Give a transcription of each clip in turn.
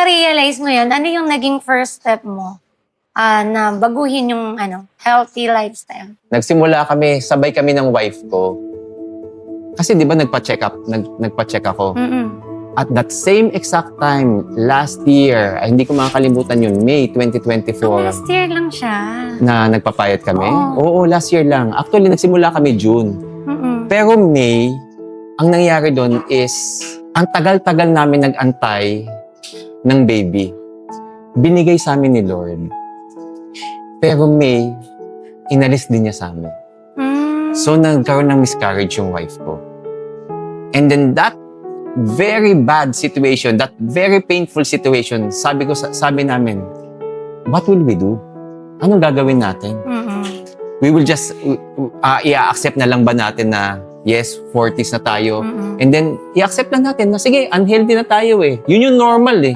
na-realize mo yun, ano yung naging first step mo na baguhin yung healthy lifestyle? Nagsimula kami, sabay kami ng wife ko. Kasi di ba nagpa-check ako. At that same exact time, last year, ay hindi ko makakalimutan yun, May 2024. Last year lang siya. Na nagpapayat kami? Oo. Oo, last year lang. Actually, nagsimula kami June. Mm-mm. Pero May, ang nangyari doon is, ang tagal-tagal namin nag-antay ng baby. Binigay sa amin ni Lord. Pero May, inalis din niya sa amin. So, nagkaroon ng miscarriage yung wife ko. And then that very bad situation, that very painful situation, sabi namin, what will we do? Anong gagawin natin? We will just, i-accept na lang ba natin na, yes, 40s na tayo. And then, i-accept lang natin na, sige, unhealthy na tayo eh. Yun yung normal eh.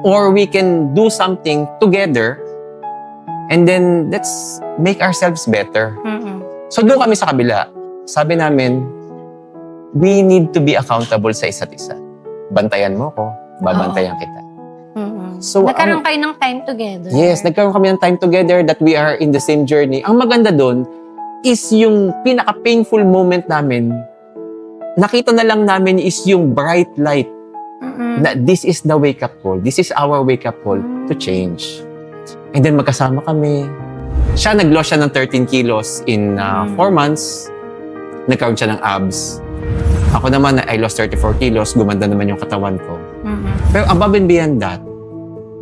Or we can do something together and then let's make ourselves better. So doon kami sa kabila. Sabi namin, we need to be accountable sa isa't isa. Bantayan mo ko, babantayan kita. So, nagkaroon kayo ng time together. Yes, nagkaroon kami ng time together that we are in the same journey. Ang maganda doon is yung pinaka-painful moment namin, nakita na lang namin is yung bright light. Na this is the wake-up call. This is our wake-up call to change. And then magkasama kami. Siya, nag-loss siya ng 13 kilos in 4 months. Nagkaroon siya ng abs. Ako naman, I lost 34 kilos. Gumanda naman yung katawan ko. Pero above and beyond that,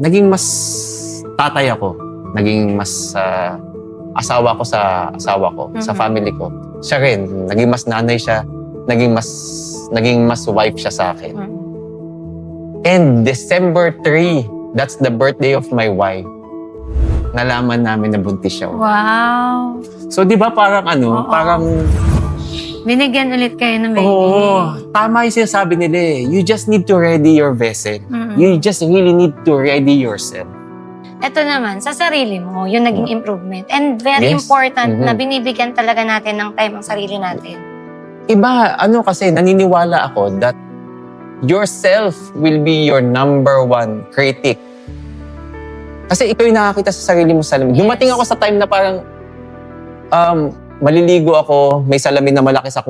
naging mas tatay ako. Naging mas asawa ko sa asawa ko, sa family ko. Siya rin, naging mas nanay siya. Naging mas wife siya sa akin. And December 3, that's the birthday of my wife. Nalaman namin na buntis siya. Wow! So, di ba parang parang... Binigyan ulit kayo ng baby. Oo, tama yung sinasabi nila eh. You just need to ready your vessel. You just really need to ready yourself. Ito naman, sa sarili mo, yung naging improvement. And very Yes. important na binibigyan talaga natin ng time ang sarili natin. Iba, kasi naniniwala ako that yourself will be your number one critic. Kasi ikaw yung nakakita sa sarili mo sa salamin. Dumating ako sa time na parang maliligo ako, may salamin na malaki sa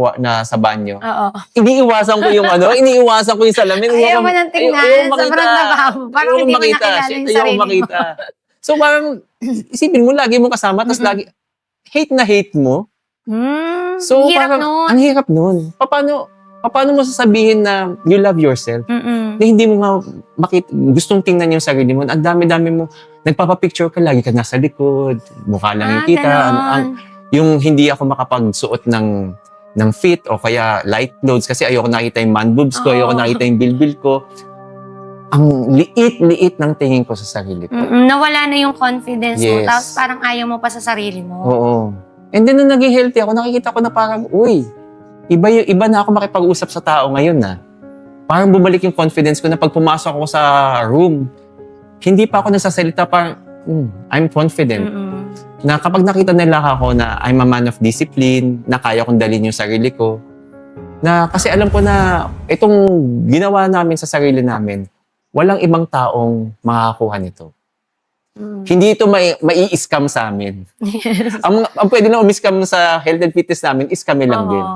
banyo. Oo. Iniiwasan ko yung salamin. Ayaw mo nang tingnan. Sobrang nabaho. Parang hindi mo nakilala yung sarili mo. So parang, isipin mo, lagi mo kasama, tapos lagi, hate na hate mo. So hirap parang, nun. ang hirap nun. Paano mo sasabihin na you love yourself? Na hindi mo nga gustong tingnan yung sarili mo. Ang dami-dami mo, nagpapapicture ka, lagi ka nasa likod, mukha lang yung kita. Yung hindi ako makapagsuot ng fit o kaya light clothes kasi ayoko nakita yung man boobs ko, ayoko nakita yung bilbil ko. Ang liit-liit ng tingin ko sa sarili ko. Nawala na yung confidence mo, Yes. tapos parang ayaw mo pa sa sarili mo. Oo. And then nung naging healthy ako, nakikita ko na parang, iba na ako makipag-usap sa tao ngayon na. Parang bumalik yung confidence ko na pag pumasok ako sa room, hindi pa ako nasasalita, parang, I'm confident. Na kapag nakita nila ako na I'm a man of discipline, na kaya kong dalhin yung sarili ko, na kasi alam ko na itong ginawa namin sa sarili namin, walang ibang taong makakakuha nito. Hindi ito mai-scam sa amin. Yes. Ang pwede na umi-scam sa health and fitness namin is kami lang din.